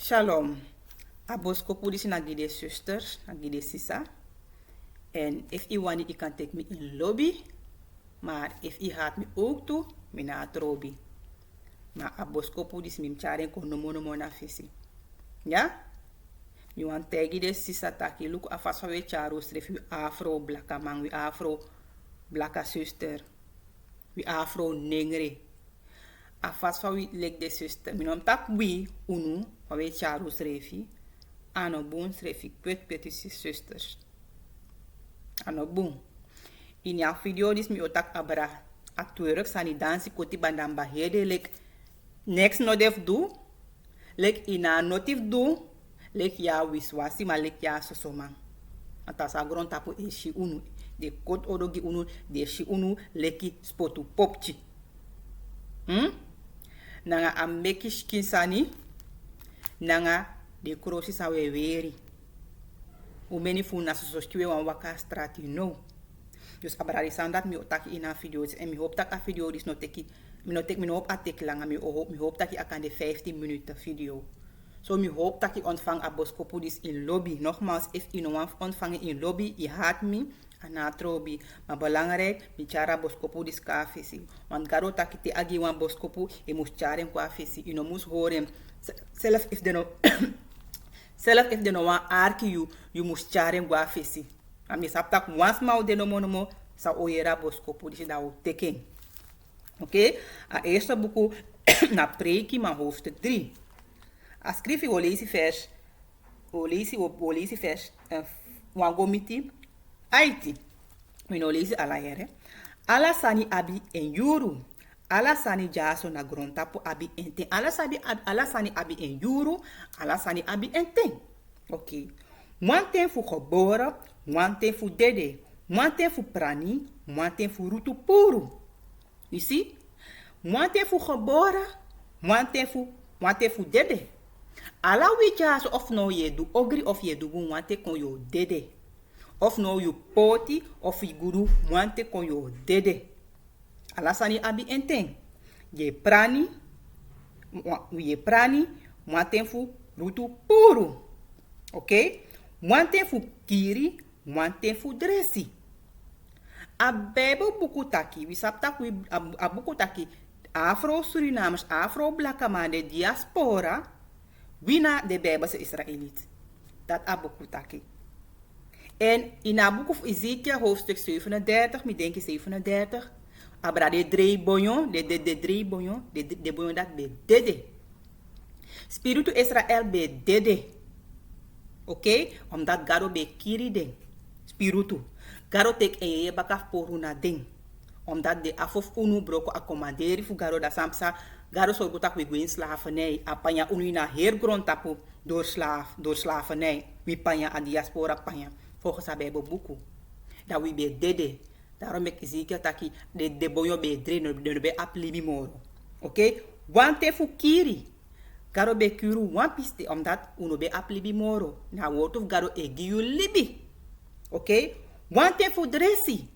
Shalom. Aboskopu is nagide sisters, nagide sisa. En if I want, I kan take me in lobby. Maar if I haat me ook toe, me na trobi. Maar aboskopu is mim charen kon no na fisi. Ja? Mi wan tegi de sisa taki look afas van we charo stref we afro blaka man, we afro blaka sister. We afro negre. Afas van we lek de sister. Mi nom tak we unu van we charo strefi. Ano boon strefi kwet petisi sisters. Ano boon. In jouw video dis mi otak abra. Atuurlijk sani dansi koti bandamba hede lek next no def do. Lek ina notif do. Lek ya wiswasi ma lek ya sosoman. Atasa gron tapu e shi unu. De kot odogi unu. De shi unu leki spotu popchi. Nanga ambeki skinsani. Nanga de krosi sa weweri. Umeni fu na soskiwe wan waka strati no. Dus abrari sandat mi otaki ina video's en mi hoop dat a video is no teki mi no op atek langa mi hoop dat je akan de 15 minuten video. So mi hoop dat je ontvang a boskopu dis in lobby. Nogmaals, if je no ontvangen in lobby, je haat me anatrobi. Maar belangrijk, mi chara boskopu dis ka fesi. Want garo taki te agi wan boskopu, e mus charen kwa fesi. Je no mus horen. Zelf if de no wan arki you mus charen kwa fesi. Ami saptak once mau de no monomo sa oyera boskopu dis da o teken. Oké? A eerste boek na preki ma hoofdstuk 3. A scrivi o leisi vers. O leisi vers. Wangomiti. Aiti. We no leisi ala here. Ala sani abi en yuru. Ala sani jaso na grontapo abi enten. Ala sani abi en yuru. Ala sani abi enten. Oké. One ten fu geboren. One ten fu dede. One ten fu prani. One ten fu rutu puru. You see? One ten fu geboren. One ten fu dede. Ala wijaso of no ye do ogri of ye do wante kon yo dede. Of no you poti of ye guru wante kon yo dede. Ala sani abi enten. Ye prani wante fu rutu puru. Okay? Wante fu kiri, wante fu dresi. A bebo buku taki, we saptak we a buku taki Afro Surinamers, Afro Blakkamade diaspora. Wina de Bijbelse Israëliet. Dat aboku taki. En in aboek of Ezekiel hoofdstuk 37, mi denk 37. Abra de drie bonyon, de drie bonyon, de bonyon dat be dede. Spiritu Israël be dede. Oké? Omdat garo be kiri den. Spiritu. Garo tek en je bakaf poru na den. Omdat de afof unu broko accommoderi fu garo da samsa. Garo sorgo tak we gwen slavernij. Apanya unu na heer grond tapu door slavernij. We panya a diaspora panya. Volgens haar Bijbelboeken. Dat we be dede. Daarom ik Ezekiel taki de boyo be dre no be aplibi moro. Oké? Wante fu kiri. Garo be kuru wan piste omdat unu be aplibi moro. Na woord of garo e giyu libi. Oké? Wante fu dresi.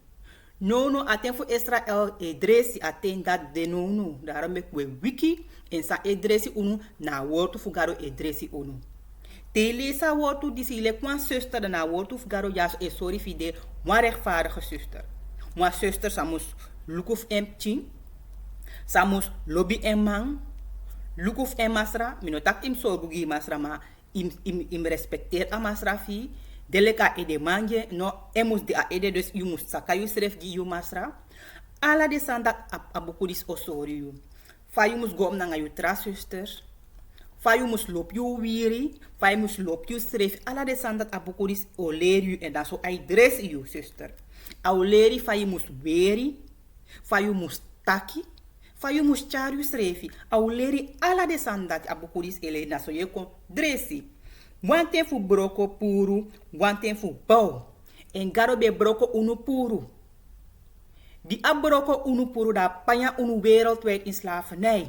No, aten fu Israël e dresi aten dat de no. Daarom ik we wiki en sa e dresi unu na woord fu garo e dresi unu. Te lesa woord disi le kwan zuster na woord fu garo jas e sorry fide wan rechtvaardige zuster. Wan zuster samus lukuf empty. Samus lobby en man. Lukuf en masra. Minotak im sorgugi masra ma im respecteer a masra fi. Deleka ede manje no emus de a ede dus you must saka you sref gi you masra. Ala de sandak abukudis osori you. Fa you must go na you tra sisters. Fa you must lop you wiri. Fa you must lop you sref. Ala de sandak abukudis oler you en dan so I dress you sister. A oleri fa you must weri. Fa you must taki. Fa you must char you srefi. A oleri ala de sandak abukudis ele na so ye kon dressi. Wante fu broko puru, wante fu bau. En garo be broko unu puru. Die abroko unu puru da panya unu wereldwijd in slavernij.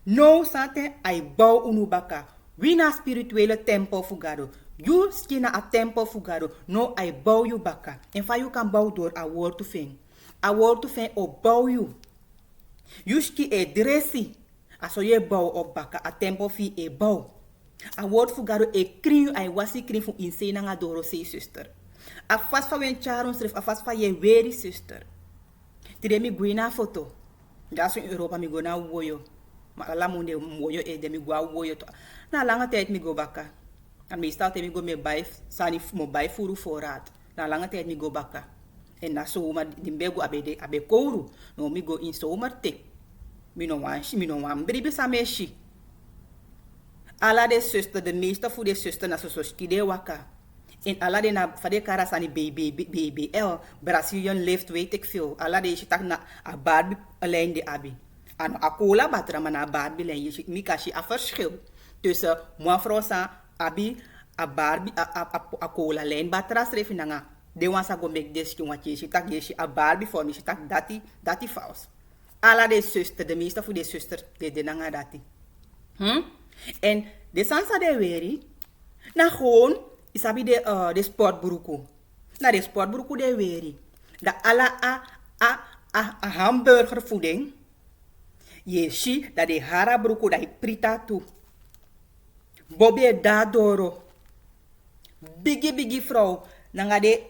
No sate ai bau unu baka. Wina spirituele tempel fu garo. You skina a tempel fu garo. No ai bau you baka. En fa you kan bau door a woord to fin. A woord to fin o bau you. You ski e dressi. Aso je bouw op baka, a tempo fi e bouw. A woord fu garo e kring, a wasi kring fu inse na nga doro se zuster. A fast fa wen charon stref, a fast fa je weri zuster. Tire mi gui na foto. Ja so in Europa mi go na woyo. Maar ala munde woyo e de mi go woyo to. Na lange tijd mi go baka. En meestal te mi go me bij, sani mo bij furu voorraad. Na lange tijd mi go baka. En na zomer, die bego abe kouru. No mi go in zomer te. Mi no wan bribe sa meshi. Ala de zuster, de meeste voor de zuster na so skide waka. En ala de na fade kara sani BBL, Brazilian lift weet ik veel. Ala de je tak na a Barbie alleen de abi. Ano a cola batra maar na Barbie lijn. Je mi kashi a verschil. Tussen moi vrouw sa abi a Barbie a cola lijn batra schreef na nga. De wan sa go make this ki wat je tak je a Barbie voor me je tak dati faus. Ala de zuster, de meeste voor de zuster de na nga dati. En de sansa de weri na gewoon isabi de sportbroeko. Na de sportbroeko de weri. Da ala a hamburger voeding. Je si dat de hara broeko da prita tu. Bobby da doro. Bigi vrouw. Nanga de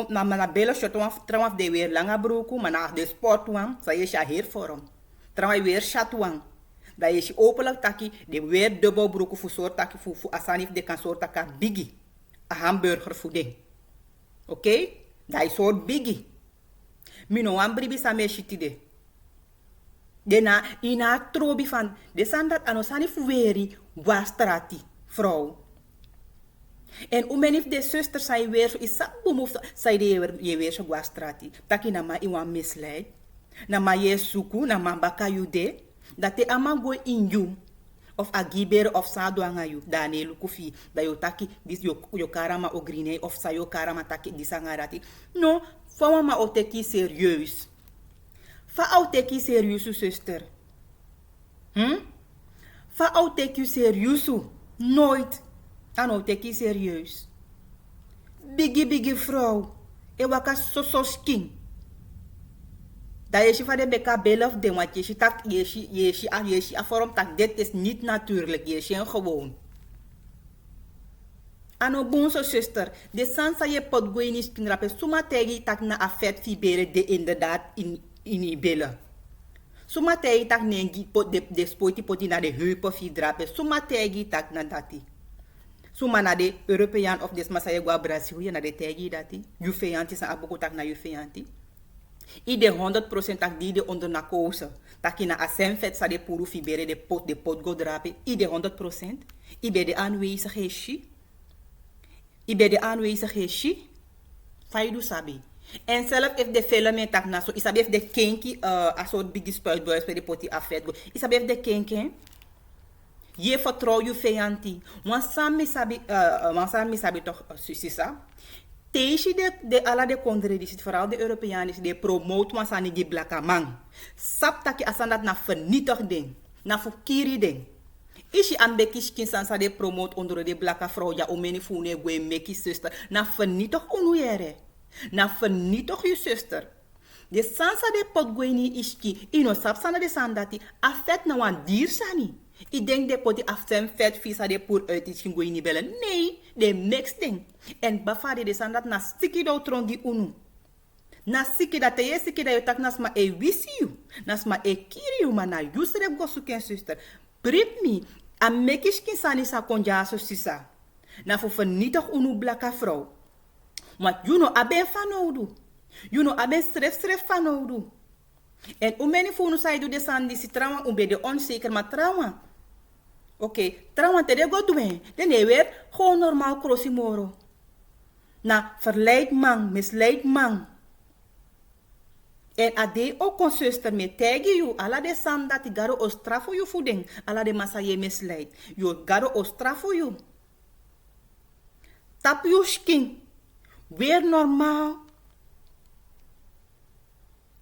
na bela shot trawaf de weer langa broeko, maar na de sport wan, sa je hier vorm. Trawaf weer chat wan. Da je openlijk taki de weer dubbel broeken voor soort taki voor asanif de kan soort taka bigi. A hamburger voeding. Oké? Da is soort bigi. Mino wan bribi sa me shitide. Dena ina trobi van de sandat anosani fuweri wastrati vrouw. En umenif de zuster sai weer zo is bemoefd sai de je weer zo wastrati. Taki na ma iwan misleid. Na ma je suku na ma baka yude. Dat te ama go in you. Of agibere of sadwanga you. Dane lukufi. Da yo taki dis yo karama o grine of sa yo karama taki disangarati. No, fa ma o teki serieus. Fa au teki serieus zuster. Fa au teki serieus. Nooit. Ano teki serieus. Bigi vrouw. E waka so skin. Da je van de beka belaf de want je tak je a vorm tak dit is niet natuurlijk je is gewoon. Ano bonso zuster, de sansa je pot goenis kinrape suma tegi tak na afet fibere de inderdaad in bellen. Suma tegi tak nengi pot de spoti poti na de heupen fidrape suma tegi tak na dati. Suma na de European of des masayegwa Brazil na de tegi dati. Jufeanti sa aboko tak na jufeanti. Ide 100% tak die de onder na kozen. Takina asemvet sa de puru fibere de pot go drape. Ide 100%. Ibe de aanwezigheidje. Ibe de aanwezigheidje. Faidu sabi. En zelf if de filmen tak na so. Isabi if de kenki a soort bigi spuitbuis bij de poti afet go. Isabi if de kenki. Je vertrouw je vijanti. Want sami sabi toch susisa. Teesi de ala de kondredis, vooral de Europeanen, die promoten masani die blaka man. Sap taki asandat na vernietig ding, na fukiri ding. Isi ambekis kinsansa de promote onder de blaka vrouw ja omeni fune gwe meki zuster. Na vernietig onuyere. Na vernietig je zuster. De sansa de pot gweni iski, ino sap sana de sandati, afet na wan dier sani. Ik denk dat poti aftem vet visa de pur uit is ging niet bellen. Nee, de mix ding. En bafade de sandat na stiki do trongi unu. Na stiki dat je stiki dat je tak nasma e wisi you. Nasma e kiri you man na yusrep go suken sister. Prip me. A mekish kin sani sa konja so sisa. Na fu vernietig unu blaka vrouw. Want you know aben fanoudu. You know aben stref fanoudu. En hoe many funu sai do de sandi si trauma umbe de onzeker maar trauma. Oké, trauma te de go doen. Dan je weer gewoon normaal crossi moro. Na verleid man, misleid man. En ade ook kon zuster me tegi you ala de sanda ti garo o strafo you voeding. Ala de massa je misleid. You garo o strafo you. Tap you skin. Weer normaal.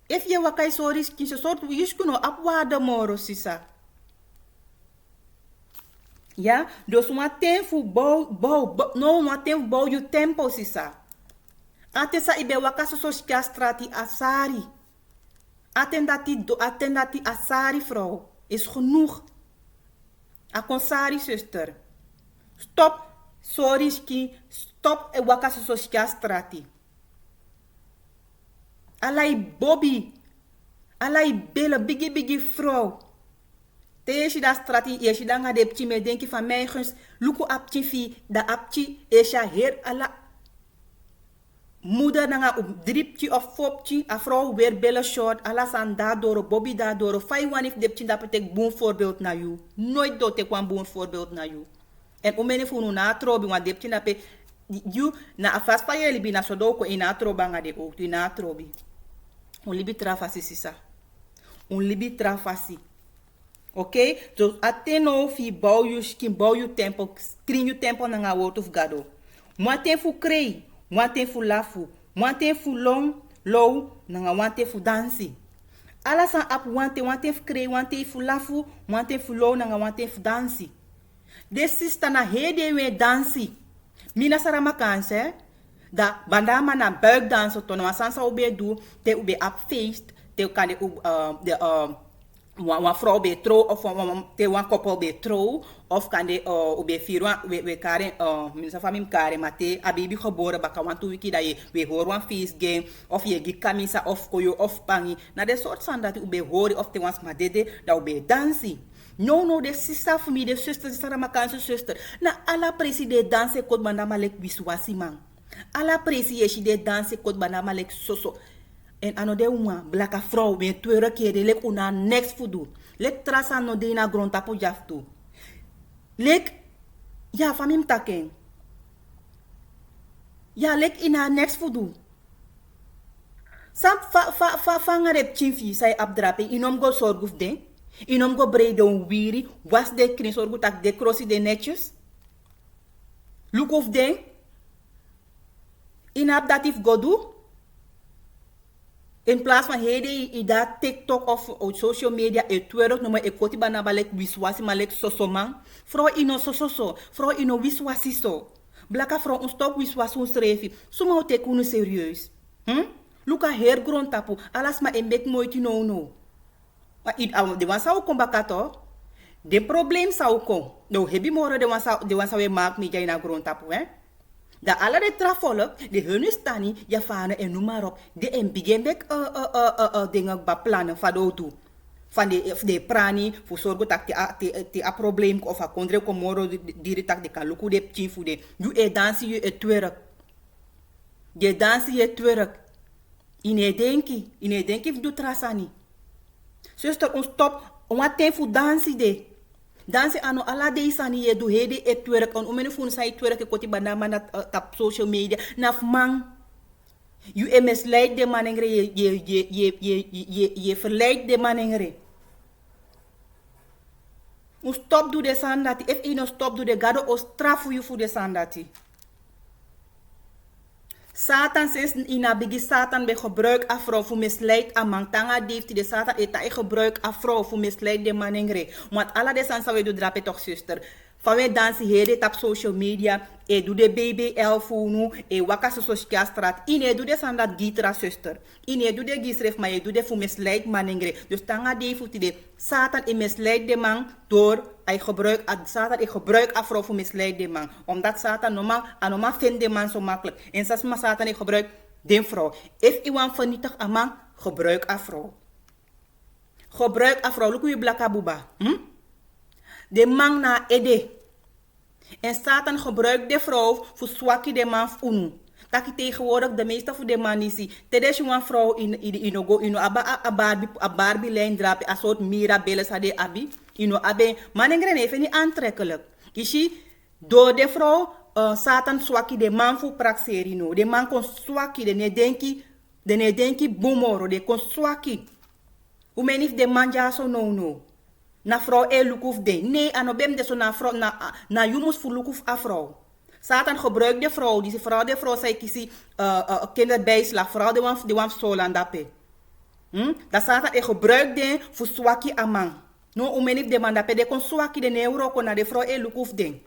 If je wakai sorry kin se soort yiskuno apwada moro sisa. Ja, dus uma tempo no uma tempo bou you tempo sisa. Atesa ibe wakaso so strati asari. Atendati asari vrouw. Is genoeg. Akonsari, zuster. Stop. Sorry, ski. Stop e wakasu so strati. Alai Bobby. Alai belle bigi vrouw. Teesi da strati eesi da nga depchi me denki van mij gus. Luku apchi fi da apchi eesha her ala. Moeder nga op dripchi of fopchi. A vrouw weer belle short. Ala san da doro Bobby da doro. Fai wan if depchi da petek boon voorbeeld na you. Nooit do tek wan boon voorbeeld na you. En omeni funu na trobi wan depchi na pe. You na afas pa je libi na sodoko ina troba nga de ook. Ina trobi. On libi trafasi sisa. On libi trafasi. Ok? Dus ateno fi bouw je skin, bouw je tempo, screen je tempo na nga woord of gado. Mwaten fu krei, mwaten fu lafu, mwaten fu long, low, na nga mwaten fu dansi. Ala san ap mwaten fu krei, mwaten fu lafu, mwaten fu low, na nga mwaten fu dansi. De sista na hede we dansi. Mina sarama kanse, da bandama na buikdansen to na sansa ube do, te ube ap feest, te kan de wan vrouw bij trouw of te wan koppel bij trouw of kan de bij vier we karen minsa famim karen mate a baby geboren baka wan tu wiki dat je we hoor wan feest game of je gi kamisa of koyo of pangi na de soort van dat ube hoor of te wans madede dat ube dansi. No, de sister voor mij, de zuster, de Saramakanse zuster. Na alla presi de danse kot bandama lek wiswasi man. Alla presi je de danse kot bandama lek soso. En ano de uma blaka vrouw ben tweede keer de lek una next fudu. Lek trasa no de na grond tapo jaftu. Lek ja famim taken. Ja lek ina next fudu. Sam fa ngarep chinfi sai abdrape inom go sorguf de. Inom go breidon wiri was de krin sorgu tak de crossi de netjes. Look of de. Inap datif godu. In plaats van hede i da TikTok of social media e Twitter no ma e koti bana balek wiswasi malek sosoman. Vrouw ino sososo, vrouw ino wiswasi so. Blaka vrouw un stop wiswasi un strefi. Suma o te kunu serieus. Luka her grond tapu, alas ma embek moiti no. De wan sa kom bakato. De probleem sa kom. No hebi moro de wan sa we maak mi jay na grond tapu, Da alle de travolk, de hunne stani, ja fane en noem maar op. De en begin dingen ba plannen van dood. Van de prani, voor zorgen dat die a probleem of a kondre komoro die tak de kan luku de pchin voor de. You e dansi je et twerk. De dansi je twerk. Ine denki du trasani. Zuster, ons stop, on wat ten voor dansi de. Dansi ano ala de isani ye du hede et twerk on umene fun sai twerk e koti banda mana tap social media naf man you misleid de manengre je verleid de manengre. U stop do de sandati if you no stop do de gado o strafu you for de sandati. Satan sinds ina bigi Satan be gebruik afro voor misleid amang tanga diefti de Satan eta e gebruik afro voor misleid de manengre. Want alla de sansa we do drape toch zuster. Van we dansen hede tap social media e do de BBL funu e waka so straat ine do de sandat gitra zuster. Ine do de gisref maar je do de voor misleid manengre. Dus tanga diefti de Satan e misleid de man door hij gebruik afro voor misleid de man. Omdat Satan normaal vindt de man zo makkelijk. En zelfs maar Satan hij gebruikt de vrouw. If iemand vernietigt een man, gebruik afro. Gebruik afro. Look hoe blaka buba. De man na ede. En Satan gebruikt de vrouw voor zwakkie de man unu. Dat je tegenwoordig de meeste van de man is. Tijdens je een vrouw in a Barbie lijn drapen. Een soort Mirabelle hadden abi. Abe manengren even niet aantrekkelijk. Ishi door de vrouw Satan swaki de man voor praxerino. De man kon swaki de ne denki bomoro de kon swaki. Hoe men if de man ja so no. Na vrouw lukuf de. Nee, anobem de so na vrouw na jumus voor lukuf a vrouw. Satan gebruikt de vrouw. Die vrouw zei kisi kinderbijslag. Vrouw de wan solan dape. Dat Satan gebruikt de voor swaki a man. No umenif de manda pede kon swaki de neuro kon na de vrouw lukuf ding.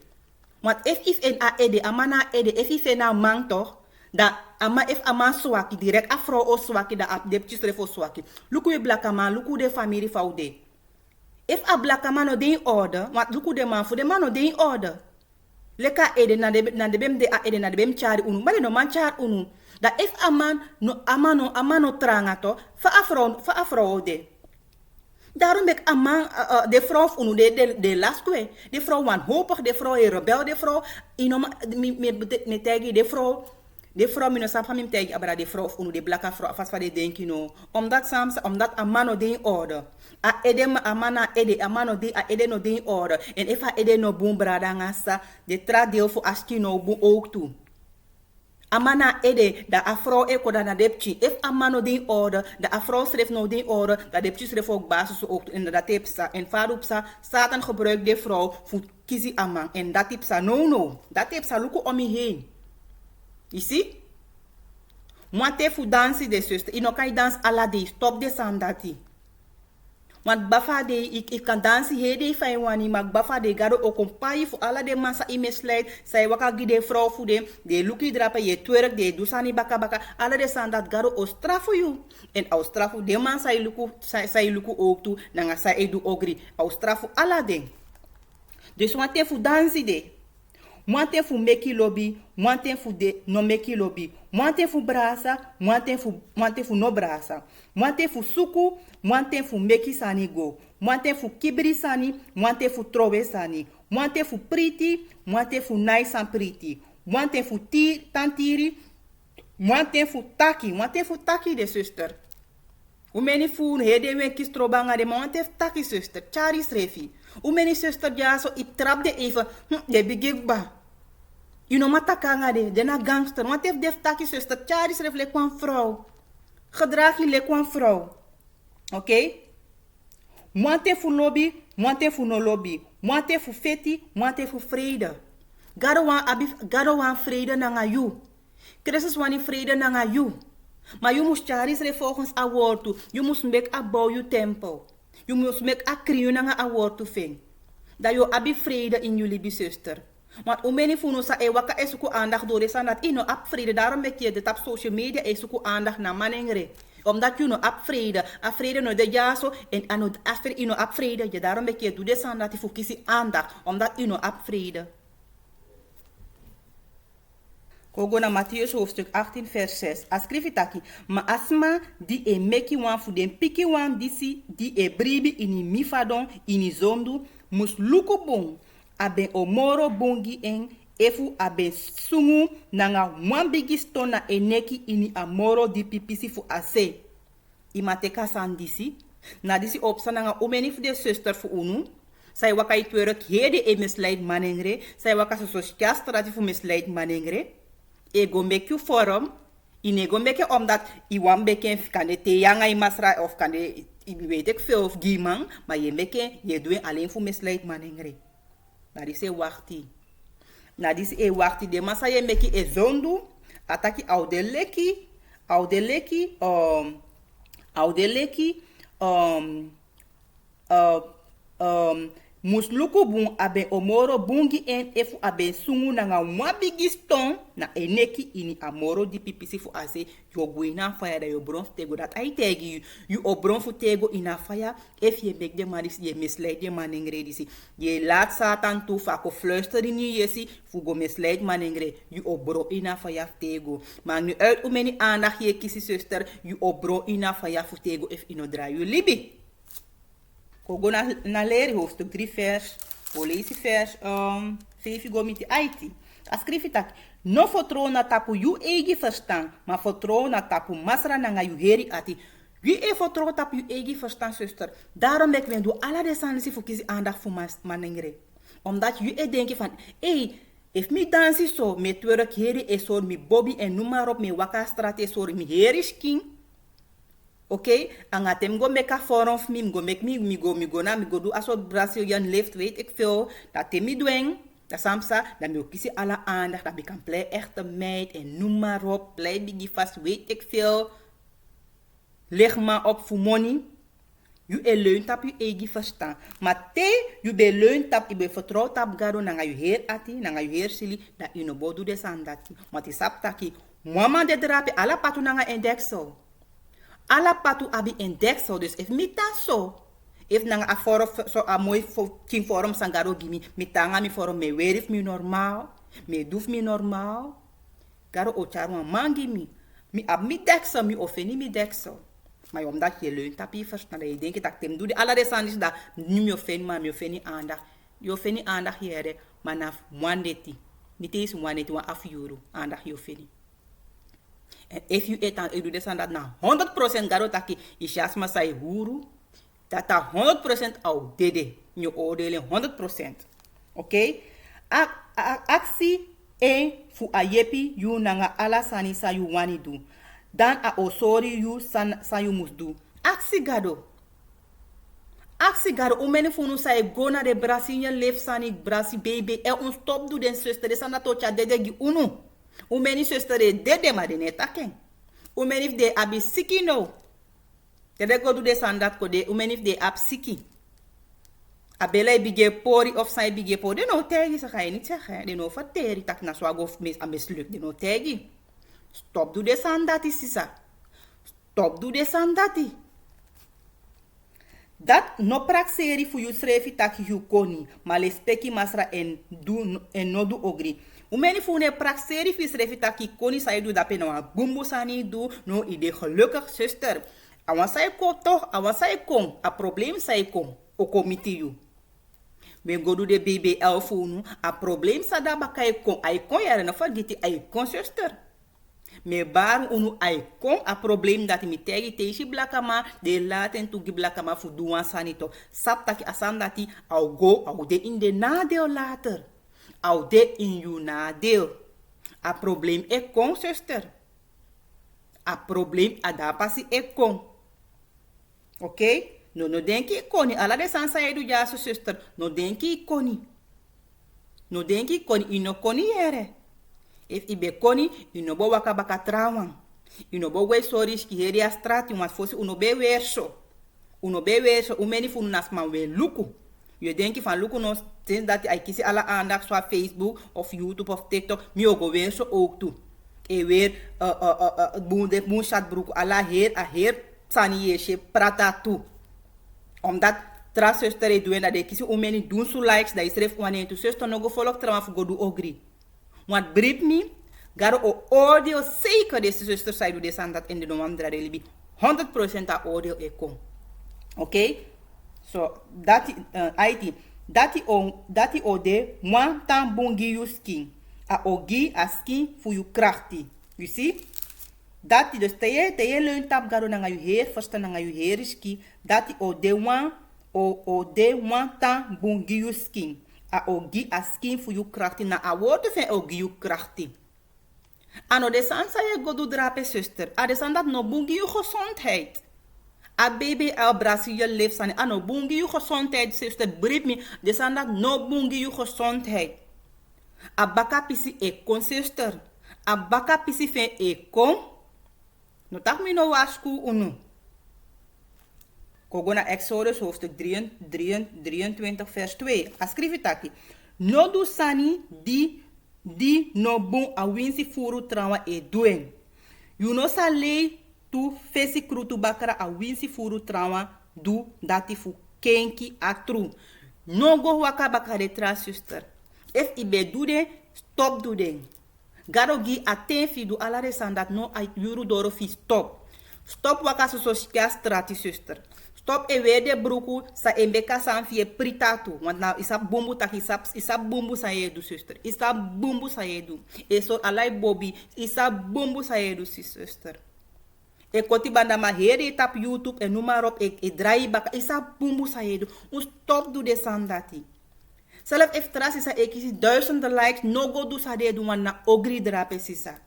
Want if en a ede amana ede if na man toch da ama if ama swaki direct afro o swaki da ap de ptistre fo swaki. Luku e blaka man luku de family faude. If a black man no dey in order, want luku de man for the man no dey in order. Leka ede na de bem de a ede na de bem chari unu, maar no man char unu. Dat if a man no tranga to, fa afro de. Daarom ben ik de vrouw of unu de last kwe. De vrouw wanhopig, de vrouw is rebel, de vrouw me tegi de vrouw. De vrouw mi no sap mi tegi abra de vrouw of unu de blaka vrouw vast van de denki no. Omdat a man no de in orde. A ede a man ede a man no de a ede no de in orde. En if a ede no boom brada ngasa, de tra deel voor aski no boom ook toe. Amana ede da afro eko da na depchi. If amano di orde, da afro schreef no di orde, da depchi schreef ook basis ook in dat tipsa. En farupsa, Satan gebruikt de vrouw voor kizi amang. En dat tipsa no. Dat tipsa luku om je heen. You see? Mwate fu dansi de zuster. Ino kan je dans ala de. Stop de sandati. Want bafa de, ik kan dansen hede fijn wani, maar bafa de gado ook een paai voor alle de massa in me slijt. Zij waka gide vrouw voor de luki drapen, je twerk, de dusani baka, alle de san dat gado o strafu you. En au strafu de man zij luku ook toe, nanga zij edu ogri. Au strafu alle de. Dus wante fu dansi de. Mwante fu meki lobby, mwante fu de no meki lobby. Mwante fu brasa, mwante fu no brasa. Mwante fu suku, mwante fu meki sani go. Mwante fu kibri sani, mwante fu trowe sani. Mwante fu priti, mwante fu naisan priti. Mwante fu tantiri, mwante fu taki de zuster. Umeni fu hede wen kistrobanga de mwante fu taki zuster. Chari srefi. Umeni zuster ja so ik trap de even, de bigigba. You know matakanga de na gangster. Want heeft def taki zuster. Chari schreef le kwam vrouw. Gedraag je le kwam vrouw. Oké? Mwante fu lobby, mwante fu no lobby. Mwante fu feti, mwante fu vrede. Gado wan vrede nanga you. Christus wani vrede nanga you. Maar you moest chari schreef volgens a woord toe. You moest make a bouw you temple. You moest make a kriyo nanga a woord toe ving. Dat you abi vrede in jullie bi zuster. Want hoe many van ons waka esuku aandacht door is aan dat ino afvrede. Daarom ben je dit op social media esuku aandacht naar manengre. Omdat je no afvrede no de jaso en ano after ino afvrede. Je daarom ben je doe dit aan dat je focus aandacht. Omdat ino afvrede. Kogo na Matthäus hoofdstuk 18 vers 6. Ascrivi taki. Ma asma di e meki wan fu den piki wan disi di e bribi ini mifadon ini zondu mus luku bon. Aben omoro bongi en efu aben sungu nanga wambigi stona eneki ini amoro di pipisi fu ase. Imateka san disi. Na disi opsa nanga omeni fu de zuster fu unu. Zij waka i twerk hede e misleid manengre. Zij waka so social strati fu misleid manengre. E go make you forum. Ine go make omdat i wan beken kan de te yanga i masra of kan de weet ik veel of gimang. Maar je beken je doe alleen fu misleid manengre. Na disi wachti. Na disi e wachti de masa ye meki e zondu. Ataki audeleki musluku bun abe omoro bungi en efu abe sungu nanga mwabigi stone na eneki ini amoro di pipisi fu ase yo buina faya da yo bron tego dat ai tegi you obron fu tego ina faya if je make de maris je misleid je manengre disi je laat Satan toe fako fluisteren ni yesi fu go misleid manengre you obro ina faya tego maar nu uit hoe many aandacht je kisi zuster you obro ina faya fu tego if ino dra you libi. Kogo na leri hoofdstuk 3 vers, polisi vers 5 go miti aiti. Ascrivi tak, no vertrouw na tapu yu egi verstaan, maar vertrouw na tapu masra nanga yu heri ati. Yu e vertrouw tapu yu egi verstaan, zuster. Daarom ben ik doe alle desansi voor kies aandacht voor manengre. Omdat yu e denken van, if mi dansi so, me twerk heri e so, mi bobby en noem maar op, me waka straat e so, mi heri sking. Oké, angatem go make a forum of me go make me go do aso Brazilian lift, weet ik veel. Dat te mi doen, dat samsa, dat me ook kiezen alle aandacht, dat ik kan play echte meid en noem maar op, play biggie vast, weet ik veel. Leg maar op voor money. Je leunt op je eigen verstaan. Maar je be leunt op, je be vertrouwd op gado, nanga je heer ati, nanga je heer sili, dat je no bodu de sandati. Maar die sap taki, mama de drape, ala patu nanga indeksel. Alla patu abi en deksel, dus if mi tan so, If nang a forum so a mooi king forum sangaro gimi, mi tanga mi forum me werif mi normaal, me doef mi normaal. Garo o charma mangi mi ab mi deksel, mi ofeni mi deksel. Maar omdat je leunt op je verstaan, je denkt dat ik hem doe. De alle restanties dat nu me ofeni, maar me ofeni aandacht. Je ofeni aandacht hier, maar na mwandeti. Niet eens mwandeti, maar €1 aandacht je ofeni. En if you eet aan, ik doe dat na 100% garo taki, is jasma sai huru. Dat 100% au dede. Je oordelen 100%. Oké? Actie 1 fu ayepi yu nanga ala sani sa yu wani do. Dan a osori yu sa yu mus do. Actie gado. Actie gado. O meni fu nu sa e go na de Brazilian lef sani Brasi baby. E un stop do den zuster. Desa na tocha dede gi unu. O meni zuster e dede ma de netaken. O meni if de abi siki no. Dede go do de sandat ko de. O meni if de ab siki. Abela bige pori of sai bige pori. De no tegi, sa ga je niet zeggen. De no verteri. Tak na swago of mislukt. De no tegi. Stop do de sandati, sisa. Stop do de sandati. Dat no praxeri fu you srefi taki you koni. Maar le speki masra en no do ogri. Umeni fu ne praxeri fi srefi taki koni sa do dape no a bumbo sani do. No ide gelukkig zuster. Awan sa ko toch. Awan sa kom. A probleem sa kom. O komiti you. Men go do de BBL fu a probleem sa da baka kon. Ay kon yare na forgeti ay kon zuster. Me bar unu ay kon a probleem dat mi tegi teishi blakama de laten tu gi blakama fu duan sanito. Sap taki asan dati au go au de in de nadeel later. Au de in you nadeel. A probleem e kon zuster. A probleem adapasi e kon. Oké? No denki koni. Ala de sansa edu jaso zuster. No denki koni. No denki koni. Ino koni yere. If ibe koni, ino bo waka baka trawan. Ino bo we sorry ki heri a strati, mas fosse uno be werso. Uno be werso, umeni fu nasma we luku. Je denki van luku no, sinds dat I kisi alla aandacht zo Facebook of YouTube of TikTok, mi ogo werso ook toe. E weer, boende moeshat broek, alla heer, sani yeshe, prata toe. Omdat tra zuster e doen dat de kisi umeni doen so likes, dat is ref wanneer tu zuster no go volk trawan fu go do ogri. Want brief me, garo o oordeel zeker deze zuster zij doet deze aan dat in de nomandra relibi 100% a oordeel e kom. Oké? So, dati IT dati ode wan tan bongi you skin. A ogi a skin fu you krachti. You see? Dati dus te leun tap garo na you heer, first na you heer ski. Dati ode wan tan bongi you skin. A ogi a skin fu you krachti. Na a woord van ogi you krachti. Ano de san sa je go do drape zuster. A de san dat no bungi you gezondheid. A baby al Brazilië leeft san. Ano bungi you gezondheid zuster. Brief me. De san dat no bungi you gezondheid. A baka pisi e kon zuster. A baka pisi fen e kon. No tak mi no wasku unu. Kogo na Exodus hoofdstuk 23 vers 2. A schrijf taki. No do sani di no bon a winsi furu trawa e doen. You no sa lei tu fesi krutu bakara a winsi furu trawa du dati fu kenki a tru. No go waka bakare tra sister. If ibe do de, stop do de. Garo gi a ten fi du ala resandat no a yuru doro fi stop. Stop waka so strati sister. Stop e weer de broeku sa embeka san fie pritatu. Want nou isap bumbu tak isap bumbu sa yedu sister. Isap bumbu sa yedu. E so alai bobi isap bumbu sa yedu si sister. E koti banda ma heri tap YouTube e numarop e draai baka isap bumbu sa yedu. Stop do de sandati. Zelf if trasi sa ekisi duizenden likes no go do sa de do want na ogri drape sisa.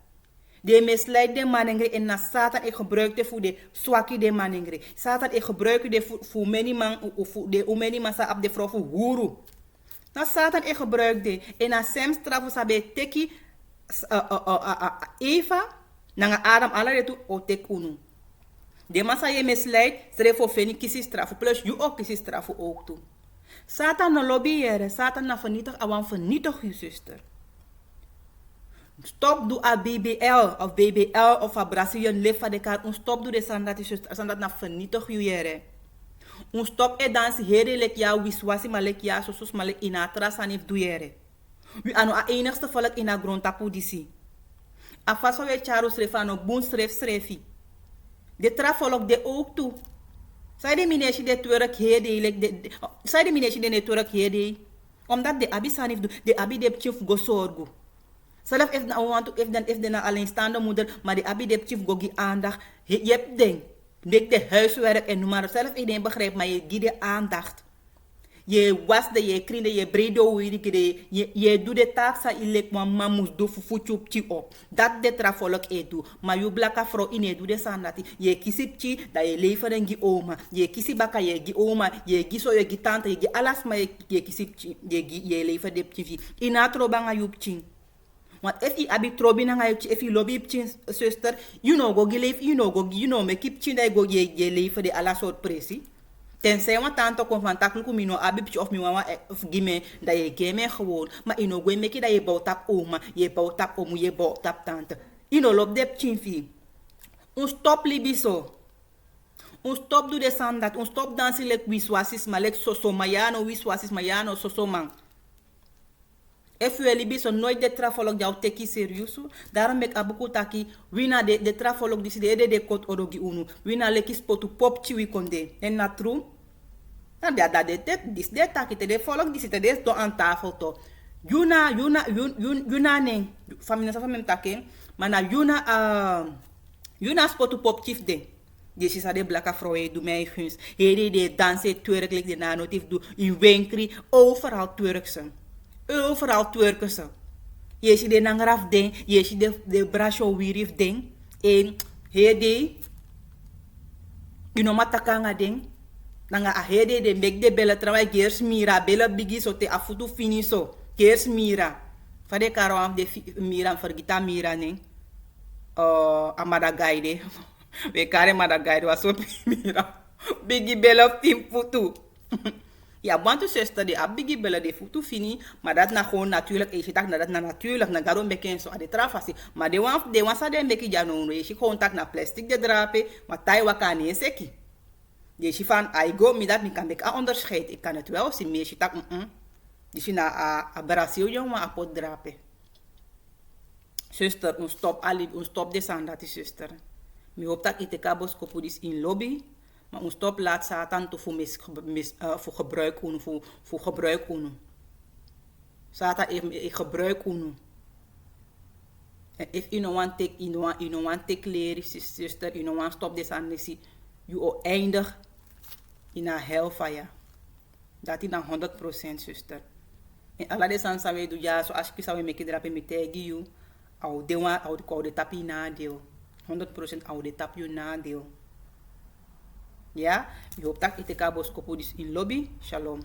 De misleid de manengre en na Satan ik gebruik de voor de zwakkie de manengre. Satan ik gebruik de voor many man of de many man sa op de vrouw voor huru. Na Satan ik gebruik de en na sem strafo sabe teki Eva na Adam ala de tu o tek unu. De massa je misleid sre voor feni kisi strafo plus you ook kisi strafo ook toe. Satan na lobbyeren, Satan na vernietig awan vernietig je zuster. Stop do a BBL of BBL of a Brazilian live van de kaart. Stop do de sandat is sandat na vernietig je jere. Un stop e dansi here lek ja wiswasi maar lek ja sosos maar lek ina trasan if duyere. We ano a enigste volk ina grond tapu disi. A faso we charu srefano boon schrefi. De travolk de ook toe. Zij de mineshi de twerk heden. Zij de mineshi de netwerk heden. Omdat de abi sanif do, de abi de chief go sorgu. Zelf if de na alleenstaande moeder, maar de abi de chief go gi aandacht. Je hebt ding. Dik de huiswerk en noem maar. Zelf iedereen begrijpt, maar je giet de aandacht. Je was de, je krinde, je bredo, je doet de taak sa ilek man mamus do fufu chi op. Dat de travolk e do. Maar je blaka vrouw in je doet de sandati. Je kisip chi, dat je leveren gi oma. Je kisip baka je gi oma. Je gi so je gi tante, je gi alas maar je kisip chi. Je lever de chi. Ina trobanga yup chi. Want if je abi trobi na ngayo if je lobby pchin sister, you know go give you know me keep chin dat go je leven de alla soort pressie. Tenzij want tanto confantakelijk kom je no abi pch of mi mama of gime dat je game gewoon, maar je no go make dat je bouwt op oma, je bouwt op omu, je bouwt op tante. Je no lop de pchin fi. Un stop libiso. Un stop do de sandat, un stop dansi lek wiswasis ma lek soso mayano wiswasis mayano soso man. If you libi so nooit de travolk jou teki seriusu, daarom mek abuku taki wina de travolk disi de kot orogi unu. Wina leki spotu pop chiwi konde. En na true? Na da de taki te de volk disi te de do aan tafel to. Yuna neng. Famina sa famem take. Mana yuna spotu pop chief de. Desi sa de blaka vrouwen doe mij guns. Hede de dansen twerk like de nanotief doe. In winkri overal twerksen. Overal twerken ze. Je ziet de nangraf ding, je ziet de brasho wirif ding. En hede, you know matakanga ding. Nanga a hede de mek de bella trawa gers mira, bella bigi so te afutu fini so. Gers mira. Fade karo am de mira, vergita mira ning. Amada gaide. We kare mada gaide was so mira. Bigi bella tim futu. Ja, want zuster die abigi bella de futu fini, maar dat na gewoon natuurlijk, je tak na dat na natuurlijk, na garon beken so ade trafasi, maar de wan sa de beki jano no, je gewoon tak na plastic de drape, maar tai wakani en seki. Je van I go mi dat mi kan bek onderscheid, ik kan het wel zien, maar je tak dus je na a Brazilië maar a pot drape. Zuster, un stop de sand dat is zuster. Mi hoop dat ik kabos kopudis in lobby. Maar ons stop laat Satan te voor gebruik voor gebruik kunnen. Satan ik gebruik kunnen. En if you no want take leren, sister, you no want stop this and this, you eindig in een hellfire. Dat is dan 100% sister. En alla de san sawe do ja so as kisa we make drape me tegi you. Au de wan au de koude tapi na deel. 100% au de tap you na deel. Ja, je hoop dat ik de kabos kopodis in lobby. Shalom.